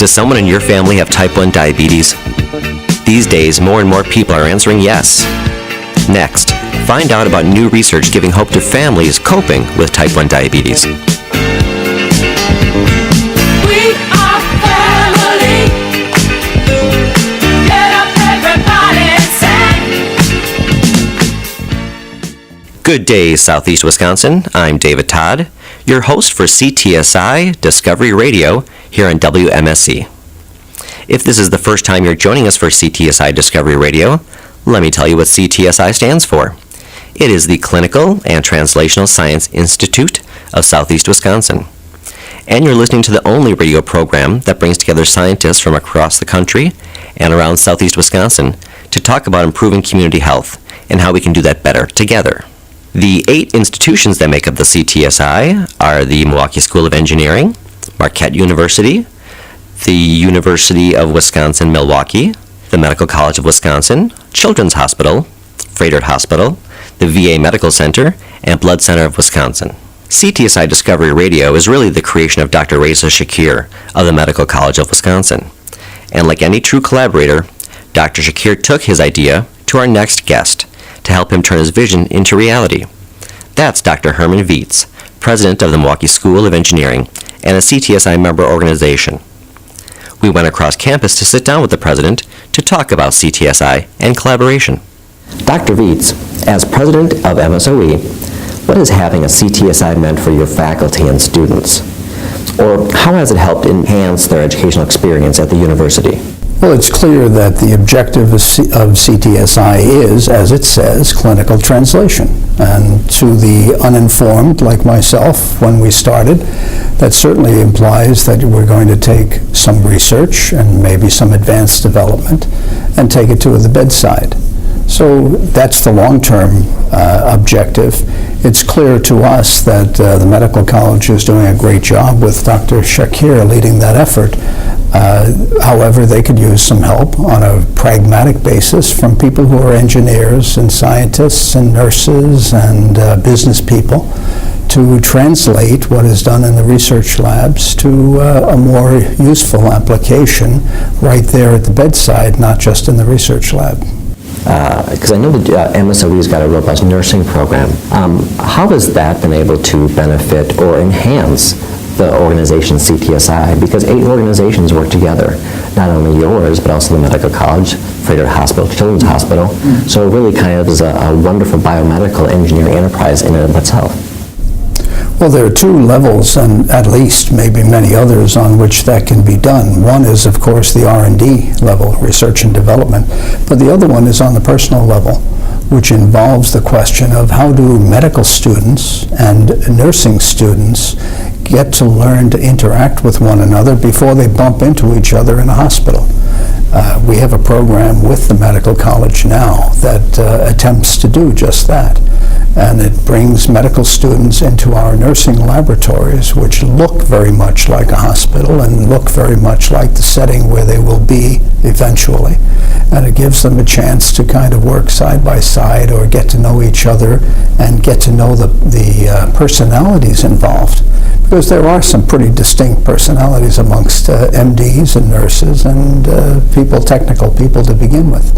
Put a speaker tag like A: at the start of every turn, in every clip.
A: Does someone in your family have type 1 diabetes? These days, more and more people are answering yes. Next, find out about new research giving hope to families coping with type 1 diabetes. Good day, Southeast Wisconsin. I'm David Todd, your host for CTSI Discovery Radio here on WMSC. If this is the first time you're joining us for CTSI Discovery Radio, let me tell you what CTSI stands for. It is the Clinical and Translational Science Institute of Southeast Wisconsin. And you're listening to the only radio program that brings together scientists from across the country and around Southeast Wisconsin to talk about improving community health and how we can do that better together. The 8 institutions that make up the CTSI are the Milwaukee School of Engineering, Marquette University, the University of Wisconsin-Milwaukee, the Medical College of Wisconsin, Children's Hospital, Froedtert Hospital, the VA Medical Center, and Blood Center of Wisconsin. CTSI Discovery Radio is really the creation of Dr. Reza Shakir of the Medical College of Wisconsin. And like any true collaborator, Dr. Shakir took his idea to our next guest to help him turn his vision into reality. That's Dr. Herman Viets, president of the Milwaukee School of Engineering and a CTSI member organization. We went across campus to sit down with the president to talk about CTSI and collaboration. Dr. Viets, as president of MSOE, what has having a CTSI meant for your faculty and students? Or how has it helped enhance their educational experience at the university?
B: Well, it's clear that the objective of CTSI is, as it says, clinical translation. And to the uninformed, like myself, when we started, that certainly implies that we're going to take some research and maybe some advanced development and take it to the bedside. So that's the long-term objective. It's clear to us that the medical college is doing a great job with Dr. Shakir leading that effort. However, they could use some help on a pragmatic basis from people who are engineers and scientists and nurses and business people to translate what is done in the research labs to a more useful application right there at the bedside, not just in the research lab.
A: Because I know that MSOE's got a robust nursing program. How has that been able to benefit or enhance the organization CTSI? Because 8 organizations work together, not only yours, but also the Medical College, Froedtert Hospital, Children's Hospital. So it really kind of is a wonderful biomedical engineering enterprise in and of itself.
B: Well, there are 2 levels, and at least maybe many others, on which that can be done. One is, of course, the R&D level, research and development, but the other one is on the personal level, which involves the question of how do medical students and nursing students get to learn to interact with one another before they bump into each other in a hospital. We have a program with the medical college now that attempts to do just that. And it brings medical students into our nursing laboratories, which look very much like a hospital and look very much like the setting where they will be eventually. And it gives them a chance to kind of work side by side or get to know each other and get to know the personalities involved. Because there are some pretty distinct personalities amongst MDs and nurses and technical people to begin with.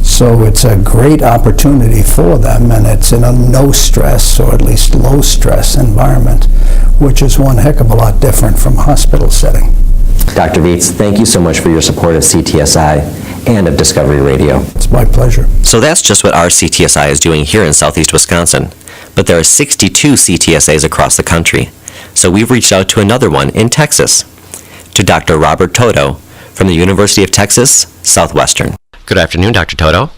B: So it's a great opportunity for them, and it's in a no-stress, or at least low-stress environment, which is one heck of a lot different from a hospital setting.
A: Dr. Viets, thank you so much for your support of CTSI and of Discovery Radio.
B: It's my pleasure.
A: So that's just what our CTSI is doing here in Southeast Wisconsin. But there are 62 CTSAs across the country. So we've reached out to another one in Texas, to Dr. Robert Toto from the University of Texas Southwestern. Good afternoon, Dr. Toto.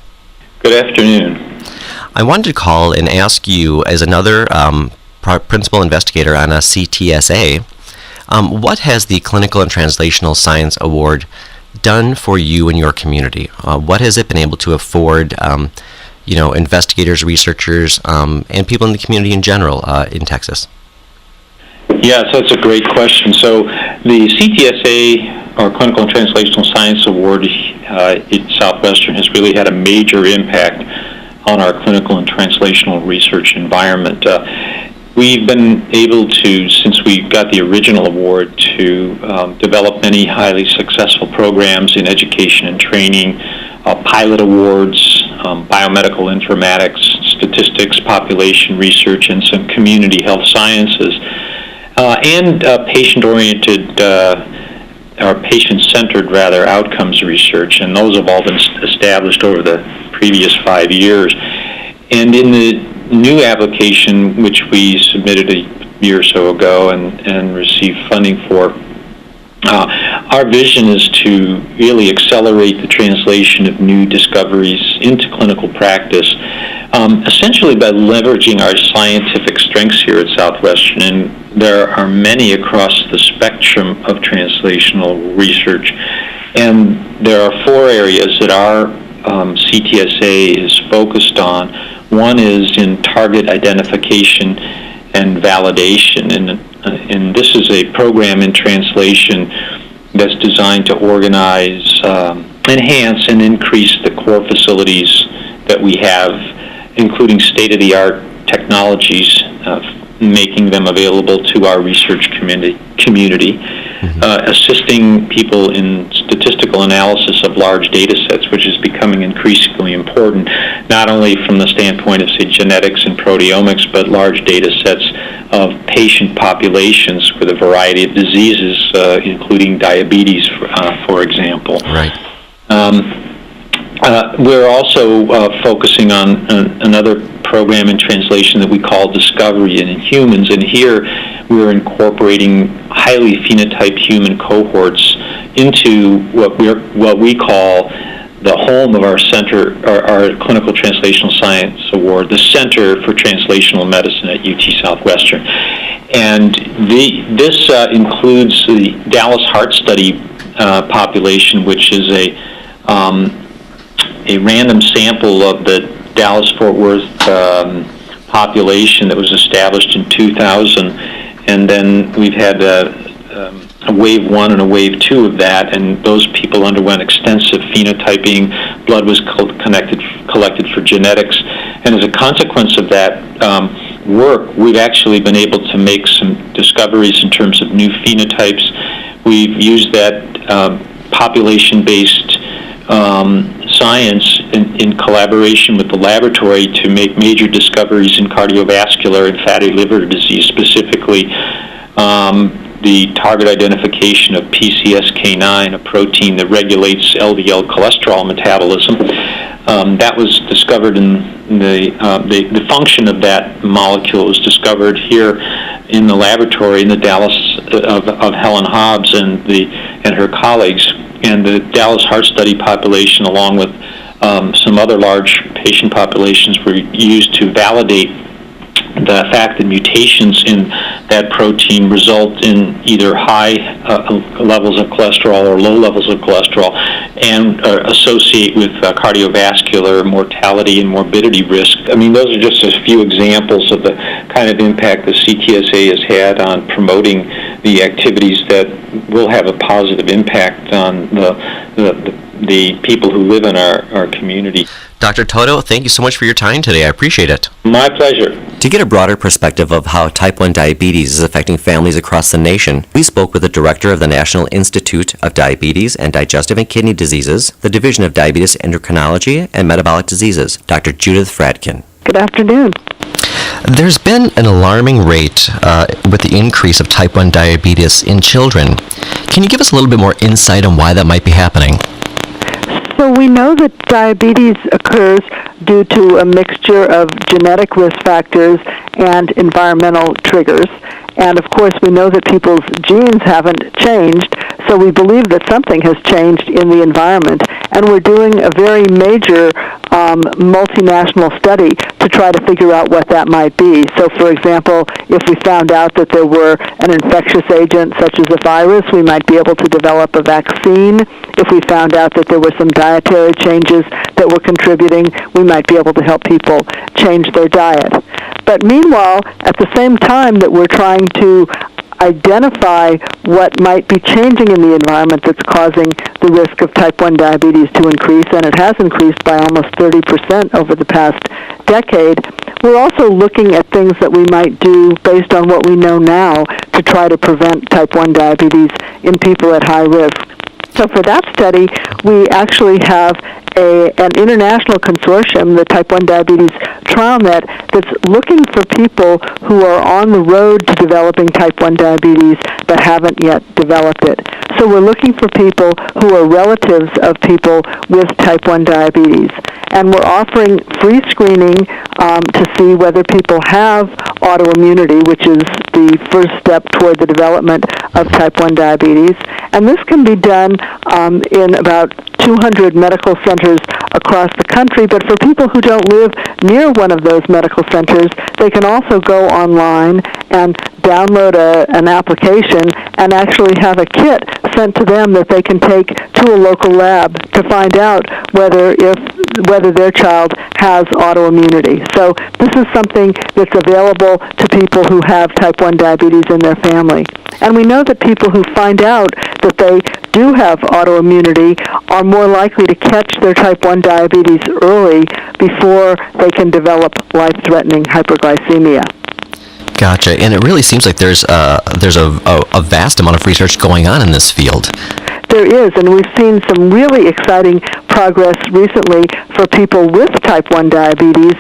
C: Good afternoon.
A: I wanted to call and ask you, as another principal investigator on a CTSA, what has the Clinical and Translational Science Award done for you and your community? What has it been able to afford, investigators, researchers, and people in the community in general in Texas?
C: Yes, that's a great question. So the CTSA, or Clinical and Translational Science Award in Southwestern, has really had a major impact on our clinical and translational research environment. we've been able to, since we got the original award, to develop many highly successful programs in education and training, pilot awards, biomedical informatics, statistics, population research, and some community health sciences, and patient-oriented or patient-centered, rather, outcomes research, and those have all been established over the previous 5 years. And in the new application, which we submitted a year or so ago and received funding for, our vision is to really accelerate the translation of new discoveries into clinical practice, essentially by leveraging our scientific strengths here at Southwestern. And there are many across the spectrum of translational research. And there are 4 areas that our CTSA is focused on. One is in target identification and validation, and this is a program in translation that's designed to organize, enhance, and increase the core facilities that we have, including state-of-the-art technologies, making them available to our research community, assisting people in statistical analysis of large data sets, which is becoming increasingly important, not only from the standpoint of, say, genetics and proteomics, but large data sets of patient populations with a variety of diseases, including diabetes, for example.
A: Right.
C: We're also focusing on another program in translation that we call Discovery in Humans, and here we're incorporating highly phenotyped human cohorts into what we call the home of our center, our Clinical Translational Science Award, the Center for Translational Medicine at UT Southwestern. And this includes the Dallas Heart Study population, which is a random sample of the Dallas-Fort Worth population that was established in 2000, and then we've had a wave 1 and a wave 2 of that, and those people underwent extensive phenotyping. Blood was collected for genetics, and as a consequence of that work, we've actually been able to make some discoveries in terms of new phenotypes. We've used that population-based science in collaboration with the laboratory to make major discoveries in cardiovascular and fatty liver disease, specifically the target identification of PCSK9, a protein that regulates LDL cholesterol metabolism. That was discovered in the function of that molecule was discovered here in the laboratory in the Dallas of Helen Hobbs and her colleagues. And the Dallas Heart Study population, along with some other large patient populations, were used to validate the fact that mutations in that protein result in either high levels of cholesterol or low levels of cholesterol and associate with cardiovascular mortality and morbidity risk. I mean, those are just a few examples of the kind of impact the CTSA has had on promoting the activities that will have a positive impact on the people who live in our community.
A: Dr. Toto, thank you so much for your time today. I appreciate it.
C: My pleasure.
A: To get a broader perspective of how type 1 diabetes is affecting families across the nation, we spoke with the director of the National Institute of Diabetes and Digestive and Kidney Diseases, the Division of Diabetes Endocrinology and Metabolic Diseases, Dr. Judith Fradkin.
D: Good afternoon.
A: There's been an alarming rate with the increase of type 1 diabetes in children. Can you give us a little bit more insight on why that might be happening?
D: So we know that diabetes occurs due to a mixture of genetic risk factors and environmental triggers. And of course, we know that people's genes haven't changed, so we believe that something has changed in the environment. And we're doing a very major multinational study to try to figure out what that might be. So, for example, if we found out that there were an infectious agent such as a virus, we might be able to develop a vaccine. If we found out that there were some dietary changes that were contributing, we might be able to help people change their diet. But meanwhile, at the same time that we're trying to identify what might be changing in the environment that's causing the risk of type 1 diabetes to increase, and it has increased by almost 30% over the past decade. We're also looking at things that we might do based on what we know now to try to prevent type 1 diabetes in people at high risk. So for that study, we actually have an international consortium, the Type 1 Diabetes TrialNet, that's looking for people who are on the road to developing type 1 diabetes but haven't yet developed it. So we're looking for people who are relatives of people with type 1 diabetes. And we're offering free screening to see whether people have autoimmunity, which is the first step toward the development of type 1 diabetes. And this can be done in about 200 medical centers across the country, but for people who don't live near one of those medical centers, they can also go online and download an application and actually have a kit sent to them that they can take to a local lab to find out whether their child has autoimmunity. So this is something that's available to people who have type 1 diabetes in their family. And we know that people who find out that they do have autoimmunity are more likely to catch their type 1 diabetes early before they can develop life-threatening hyperglycemia.
A: Gotcha. And it really seems like there's a vast amount of research going on in this field.
D: There is, and we've seen some really exciting progress recently for people with type 1 diabetes,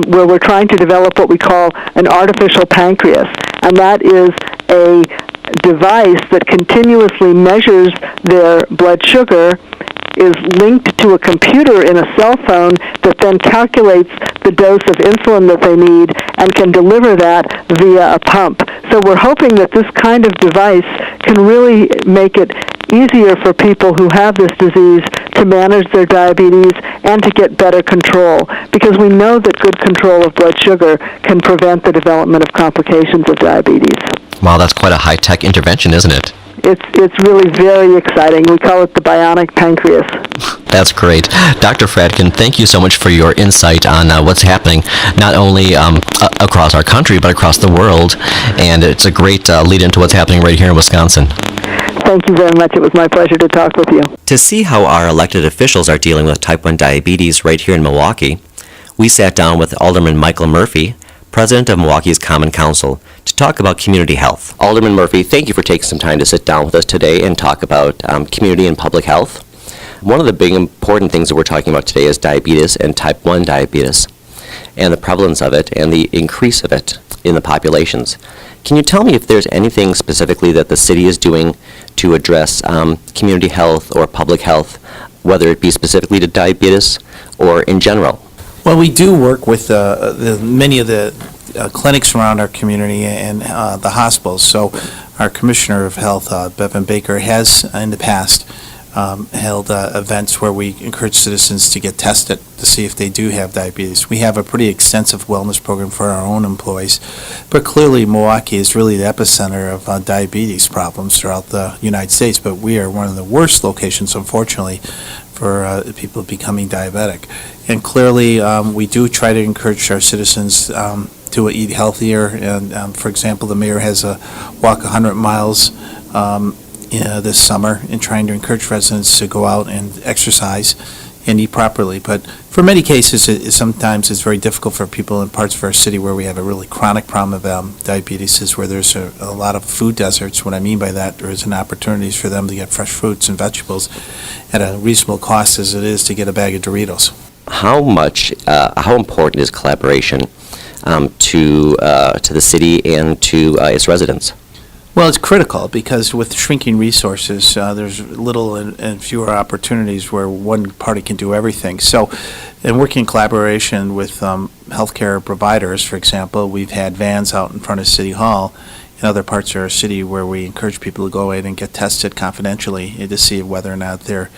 D: where we're trying to develop what we call an artificial pancreas, and that is a device that continuously measures their blood sugar, is linked to a computer in a cell phone that then calculates the dose of insulin that they need and can deliver that via a pump. So we're hoping that this kind of device can really make it easier for people who have this disease to manage their diabetes and to get better control, because we know that good control of blood sugar can prevent the development of complications of diabetes.
A: Wow, that's quite a high-tech intervention, isn't it?
D: It's really very exciting. We call it the bionic pancreas.
A: That's great. Dr. Fradkin, thank you so much for your insight on what's happening not only across our country but across the world, and it's a great lead into what's happening right here in Wisconsin.
D: Thank you very much. It was my pleasure to talk with you.
A: To see how our elected officials are dealing with type 1 diabetes right here in Milwaukee, we sat down with Alderman Michael Murphy, President of Milwaukee's Common Council, to talk about community health. Alderman Murphy, thank you for taking some time to sit down with us today and talk about community and public health. One of the big important things that we're talking about today is diabetes and type 1 diabetes, and the prevalence of it and the increase of it in the populations. Can you tell me if there's anything specifically that the city is doing to address community health or public health, whether it be specifically to diabetes or in general?
E: Well, we do work with many of the clinics around our community and the hospitals. So our Commissioner of Health, Bevan Baker, has in the past held events where we encourage citizens to get tested to see if they do have diabetes. We have a pretty extensive wellness program for our own employees, but clearly Milwaukee is really the epicenter of diabetes problems throughout the United States, but we are one of the worst locations, unfortunately, for people becoming diabetic. And clearly we do try to encourage our citizens to eat healthier, and for example, the mayor has a walk 100 miles this summer in trying to encourage residents to go out and exercise and eat properly. But for many cases, sometimes it's very difficult for people in parts of our city where we have a really chronic problem of diabetes, is where there's a lot of food deserts. What I mean by that, there isn't opportunities for them to get fresh fruits and vegetables at a reasonable cost as it is to get a bag of Doritos.
A: How important is collaboration to the city and to its residents?
E: Well, it's critical because with shrinking resources, there's little and fewer opportunities where one party can do everything. So in working in collaboration with healthcare providers, for example, we've had vans out in front of City Hall in other parts of our city where we encourage people to go in and get tested confidentially to see whether or not they're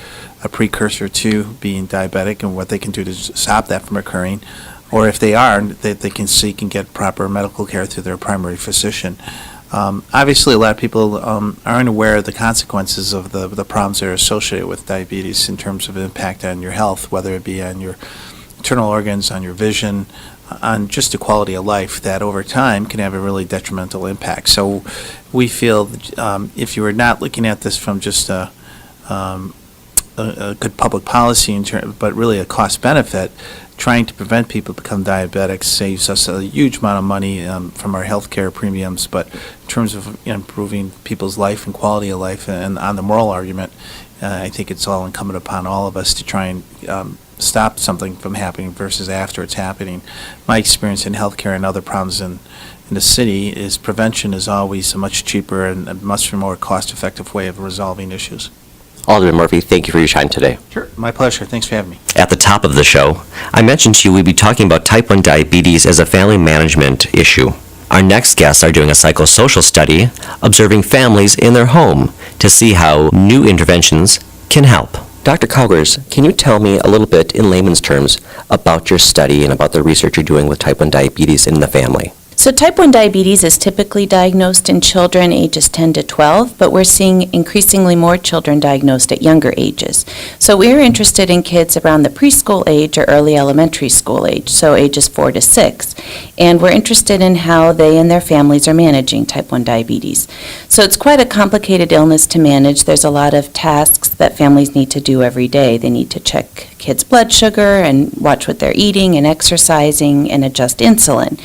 E: a precursor to being diabetic and what they can do to stop that from occurring. Or if they are, they can seek and get proper medical care through their primary physician. Obviously, a lot of people aren't aware of the consequences of the problems that are associated with diabetes in terms of impact on your health, whether it be on your internal organs, on your vision, on just the quality of life that over time can have a really detrimental impact. So we feel if you were not looking at this from just a good public policy, but really a cost benefit, trying to prevent people become diabetics saves us a huge amount of money from our healthcare premiums. But in terms of improving people's life and quality of life, and on the moral argument, I think it's all incumbent upon all of us to try and stop something from happening versus after it's happening. My experience in healthcare and other problems in the city is prevention is always a much cheaper and a much more cost-effective way of resolving issues.
A: Alderman Murphy, thank you for your time today.
E: Sure. My pleasure. Thanks for having me.
A: At the top of the show, I mentioned to you we'd be talking about type 1 diabetes as a family management issue. Our next guests are doing a psychosocial study observing families in their home to see how new interventions can help. Dr. Cowgers, can you tell me a little bit in layman's terms about your study and about the research you're doing with type 1 diabetes in the family?
F: So type 1 diabetes is typically diagnosed in children ages 10 to 12, but we're seeing increasingly more children diagnosed at younger ages. So we're interested in kids around the preschool age or early elementary school age, so ages 4 to 6. And we're interested in how they and their families are managing type 1 diabetes. So it's quite a complicated illness to manage. There's a lot of tasks that families need to do every day. They need to check kids' blood sugar and watch what they're eating and exercising and adjust insulin.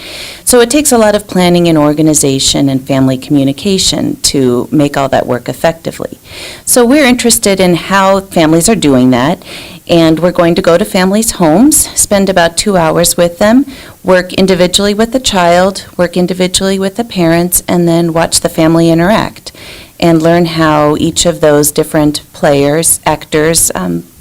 F: So it takes a lot of planning and organization and family communication to make all that work effectively. So we're interested in how families are doing that, and we're going to go to families' homes, spend about 2 hours with them, work individually with the child, work individually with the parents, and then watch the family interact and learn how each of those different players, actors,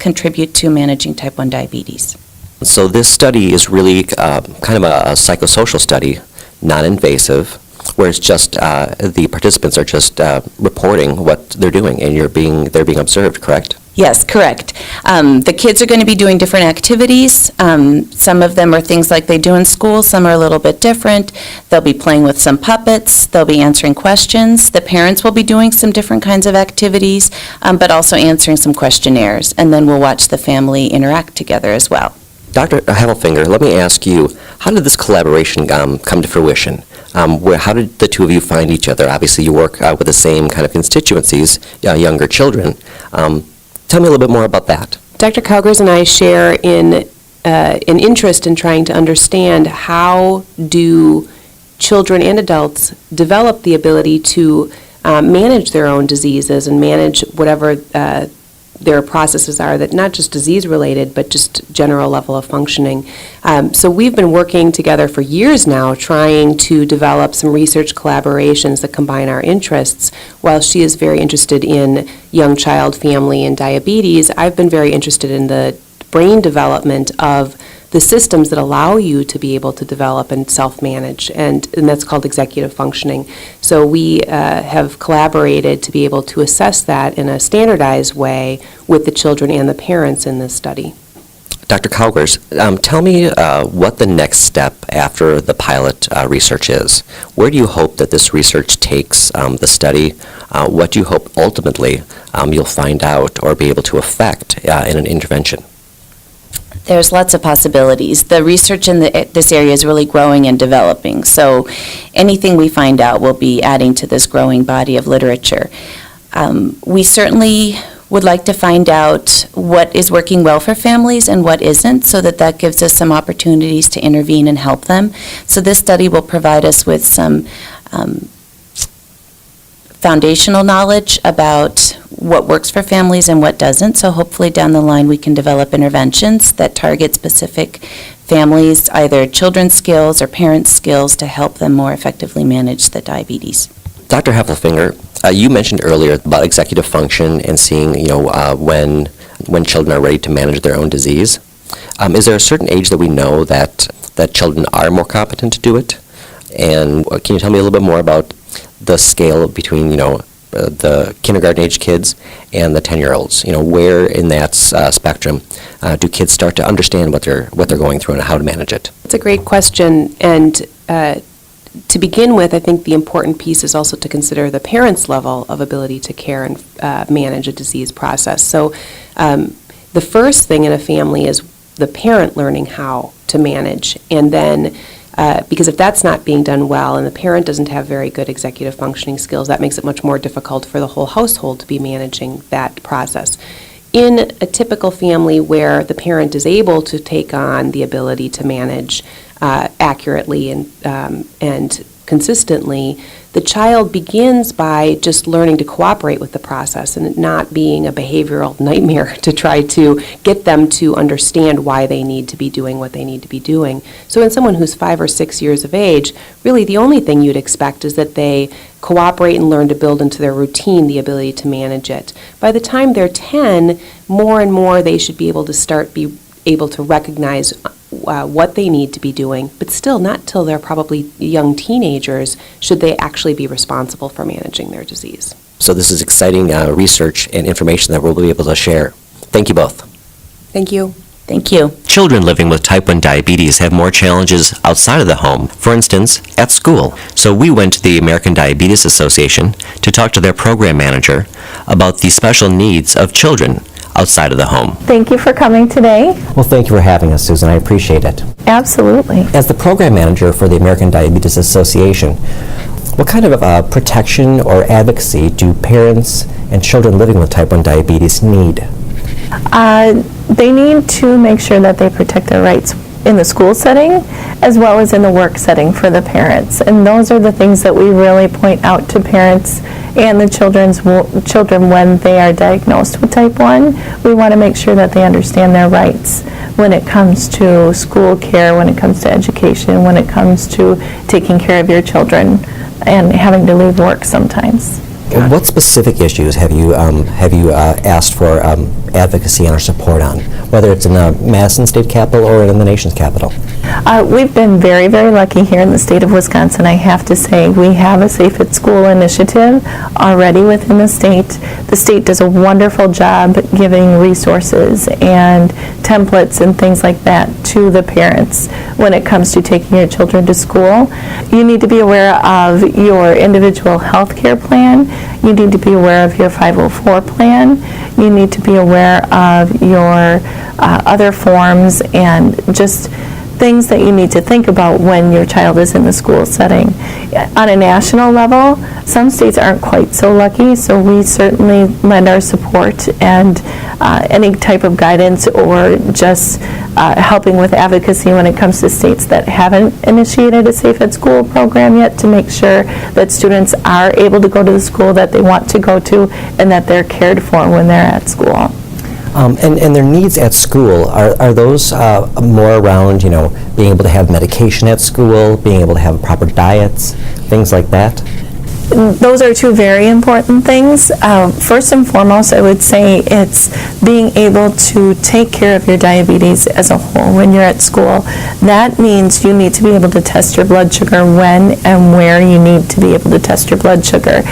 F: contribute to managing type 1 diabetes.
A: So this study is really kind of a psychosocial study, non-invasive, where it's just the participants are just reporting what they're doing, and they're being observed, correct?
F: Yes, correct. The kids are going to be doing different activities. Some of them are things like they do in school. Some are a little bit different. They'll be playing with some puppets. They'll be answering questions. The parents will be doing some different kinds of activities, but also answering some questionnaires. And then we'll watch the family interact together as well.
A: Dr. Heffelfinger, let me ask you, how did this collaboration come to fruition? How did the two of you find each other? Obviously, you work with the same kind of constituencies, younger children. Tell me a little bit more about that.
G: Dr. Cowgers and I share an interest in trying to understand how do children and adults develop the ability to manage their own diseases and manage whatever their processes are that not just disease related but just general level of functioning. So we've been working together for years now trying to develop some research collaborations that combine our interests. While she is very interested in young child, family, and diabetes, I've been very interested in the brain development of the systems that allow you to be able to develop and self-manage, and that's called executive functioning. So we have collaborated to be able to assess that in a standardized way with the children and the parents in this study.
A: Dr. Cowgers, tell me what the next step after the pilot research is. Where do you hope that this research takes the study? What do you hope ultimately you'll find out or be able to affect in an intervention?
F: There's lots of possibilities. The research in this area is really growing and developing, so anything we find out will be adding to this growing body of literature. We certainly would like to find out what is working well for families and what isn't, so that gives us some opportunities to intervene and help them. So this study will provide us with some foundational knowledge about what works for families and what doesn't. So hopefully down the line we can develop interventions that target specific families, either children's skills or parents' skills, to help them more effectively manage the diabetes.
A: Dr. Heffelfinger, you mentioned earlier about executive function and seeing, when children are ready to manage their own disease. Is there a certain age that we know that children are more competent to do it? And can you tell me a little bit more about the scale between, the kindergarten-age kids and the 10-year-olds? Where in that spectrum do kids start to understand what they're going through and how to manage it?
G: It's a great question, and to begin with, I think the important piece is also to consider the parents' level of ability to care and manage a disease process. So the first thing in a family is the parent learning how to manage. And then, because if that's not being done well and the parent doesn't have very good executive functioning skills, that makes it much more difficult for the whole household to be managing that process. In a typical family where the parent is able to take on the ability to manage accurately and consistently, the child begins by just learning to cooperate with the process and it not being a behavioral nightmare to try to get them to understand why they need to be doing what they need to be doing. So in someone who's 5 or 6 years of age, really the only thing you'd expect is that they cooperate and learn to build into their routine the ability to manage it. By the time they're 10, more and more they should be able to recognize what they need to be doing, but still not till they're probably young teenagers should they actually be responsible for managing their disease.
A: So this is exciting research and information that we'll be able to share. Thank you both.
G: Thank you.
F: Thank you.
A: Children living with type 1 diabetes have more challenges outside of the home, for instance, at school. So we went to the American Diabetes Association to talk to their program manager about the special needs of children outside of the home.
H: Thank you for coming today.
A: Well, thank you for having us, Susan. I appreciate it.
H: Absolutely.
A: As the program manager for the American Diabetes Association, what kind of protection or advocacy do parents and children living with type 1 diabetes need?
H: They need to make sure that they protect their rights in the school setting as well as in the work setting for the parents. And those are the things that we really point out to parents and the children when they are diagnosed with type 1. We want to make sure that they understand their rights when it comes to school care, when it comes to education, when it comes to taking care of your children and having to leave work sometimes.
A: And what specific issues have you asked for advocacy and or support on, whether it's in the Madison State Capitol or in the nation's capital?
H: We've been very, very lucky here in the state of Wisconsin, I have to say. We have a Safe at School initiative already within the state. The state does a wonderful job giving resources and templates and things like that to the parents when it comes to taking your children to school. You need to be aware of your individual health care plan. You need to be aware of your 504 plan. You need to be aware of your other forms and just things that you need to think about when your child is in the school setting. On a national level, some states aren't quite so lucky, so we certainly lend our support and any type of guidance or just helping with advocacy when it comes to states that haven't initiated a Safe at School program yet to make sure that students are able to go to the school that they want to go to and that they're cared for when they're at school.
A: And their needs at school, are those more around, being able to have medication at school, being able to have proper diets, things like that?
H: Those are two very important things. First and foremost, I would say it's being able to take care of your diabetes as a whole when you're at school. That means you need to be able to test your blood sugar when and where you need to be able to test your blood sugar.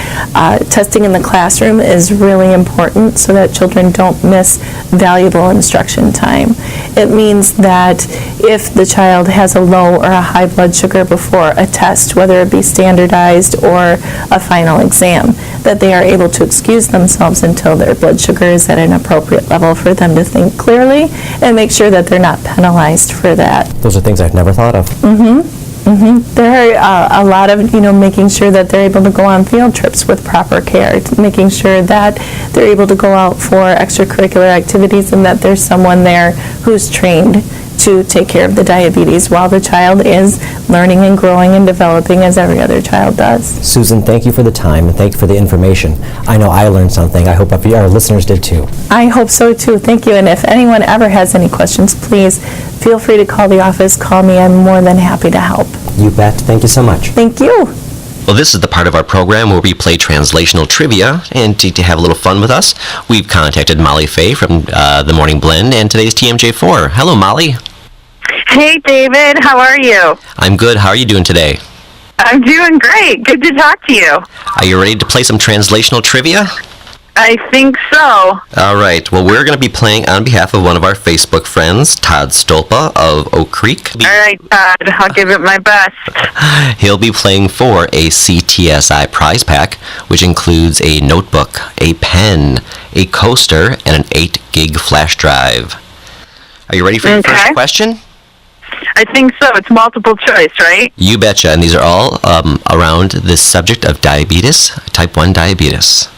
H: Testing in the classroom is really important so that children don't miss valuable instruction time. It means that if the child has a low or a high blood sugar before a test, whether it be standardized or a final exam, that they are able to excuse themselves until their blood sugar is at an appropriate level for them to think clearly and make sure that they're not penalized for that.
A: Those are things I've never thought of.
H: There are a lot of, making sure that they're able to go on field trips with proper care, making sure that they're able to go out for extracurricular activities and that there's someone there who's trained to take care of the diabetes while the child is learning and growing and developing as every other child does.
A: Susan, thank you for the time and thank you for the information. I know I learned something. I hope our listeners did too.
H: I hope so too. Thank you. And if anyone ever has any questions, please feel free to call the office. Call me. I'm more than happy to help.
A: You bet. Thank you so much.
H: Thank you.
A: Well, this is the part of our program where we play translational trivia, and to have a little fun with us, we've contacted Molly Fay from The Morning Blend and today's TMJ4. Hello, Molly.
I: Hey, David. How are you?
A: I'm good. How are you doing today?
I: I'm doing great. Good to talk to you.
A: Are you ready to play some translational trivia?
I: I think so.
A: All right. Well, we're going to be playing on behalf of one of our Facebook friends, Todd Stolpa of Oak Creek.
I: All right, Todd. I'll give it my best.
A: He'll be playing for a CTSI prize pack, which includes a notebook, a pen, a coaster, and an 8 gig flash drive. Are you ready for your first question?
I: I think so. It's multiple choice, right?
A: You betcha, and these are all around the subject of diabetes, type 1 diabetes.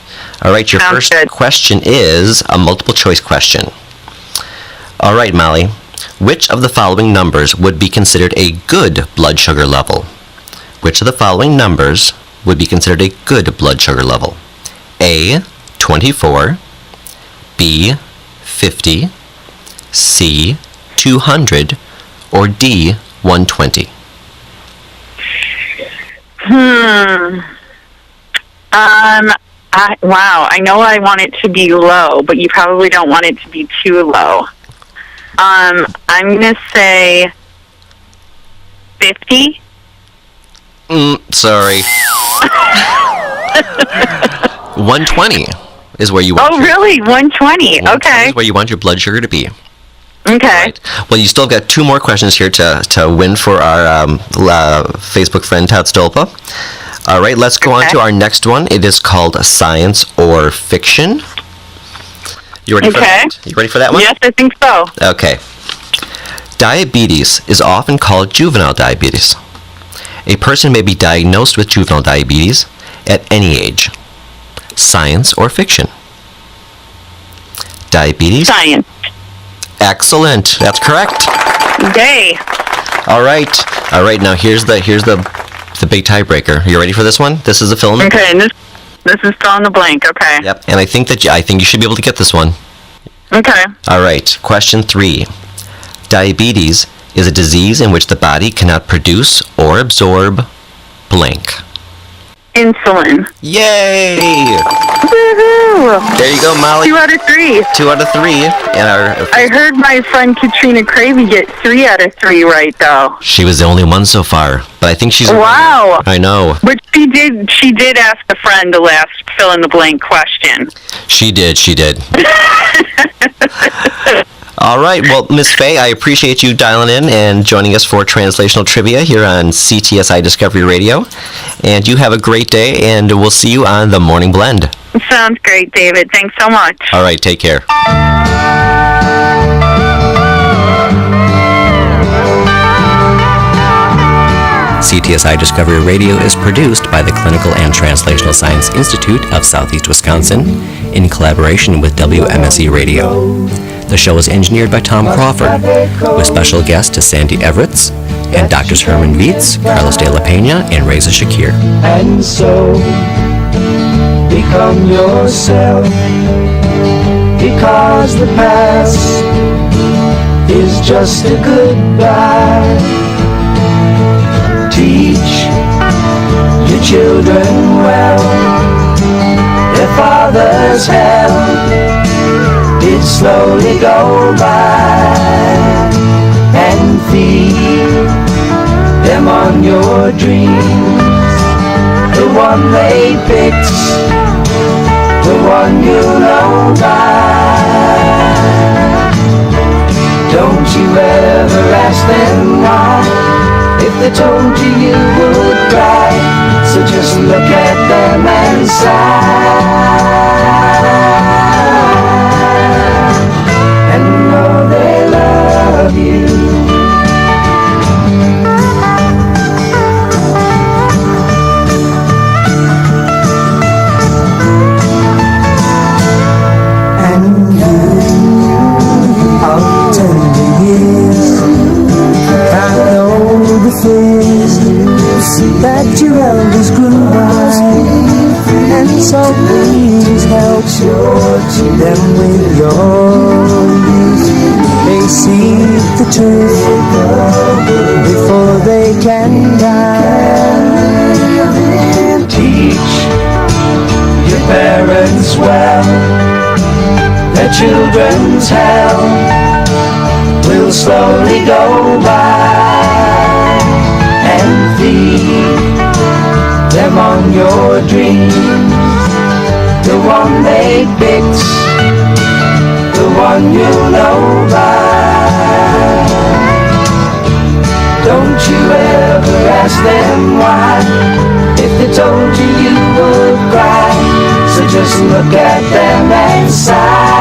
A: All right, your
I: Sounds
A: first
I: good.
A: question is a multiple choice question. All right, Molly, which of the following numbers would be considered a good blood sugar level? Which of the following numbers would be considered a good blood sugar level? A, 24, B, 50, C, 200, or D, 120?
I: Wow, I know I want it to be low, but you probably don't want it to be too low. I'm going to say 50.
A: Sorry. 120 is where you want
I: Oh, really? 120.
A: 120
I: Okay.
A: is where you want your blood sugar to be.
I: Okay.
A: Right. Well, you still got 2 more questions here to win for our Facebook friend, Todd Stolpa. All right, let's go on to our next one. It is called Science or Fiction. You ready for that? You ready for that one?
I: Yes, I think so.
A: Okay. Diabetes is often called juvenile diabetes. A person may be diagnosed with juvenile diabetes at any age. Science or fiction? Diabetes?
I: Science.
A: Excellent. That's correct.
I: Yay.
A: All right. All right. Now here's the big tiebreaker. You ready for this one? This is a fill in the
I: Okay, and this is fill in the blank. Okay.
A: Yep. And I think you should be able to get this one.
I: Okay.
A: All right. Question 3. Diabetes is a disease in which the body cannot produce or absorb blank.
I: Insulin.
A: Yay!
I: Woohoo!
A: There you go, Molly.
I: 2 out of 3.
A: 2 out of 3. And
I: I heard my friend Katrina Cravey get 3 out of 3 right, though.
A: she was the only one so far, but I think she's.
I: Wow.
A: I know.
I: But she did ask a friend the last fill in the blank question.
A: She did. All right. Well, Miss Faye, I appreciate you dialing in and joining us for Translational Trivia here on CTSI Discovery Radio. And you have a great day, and we'll see you on the Morning Blend.
I: Sounds great, David. Thanks so much.
A: All right. Take care. CTSI Discovery Radio is produced by the Clinical and Translational Science Institute of Southeast Wisconsin in collaboration with WMSE Radio. The show is engineered by Tom Crawford, with special guests to Sandy Everetts and Drs. Herman Vietz, Carlos de la Peña, and Reza Shakir.
J: And so, become yourself, because the past is just a goodbye. Teach your children well, their father's help did slowly go by, and feed them on your dreams, the one they picked, the one you know by. Don't you ever ask them why, if they told you you would cry, so just look at them and sigh, and know they love you. And you, of tender years, can't know the fears that your elders grew by, and so please help them with your youth. They seek the truth before they can die. Teach your parents well, their children's hell will slowly go by, and feed them on your dreams, the one they picked, the one you know by. Don't you ever ask them why, if they told you you would cry, so just look at them and sigh.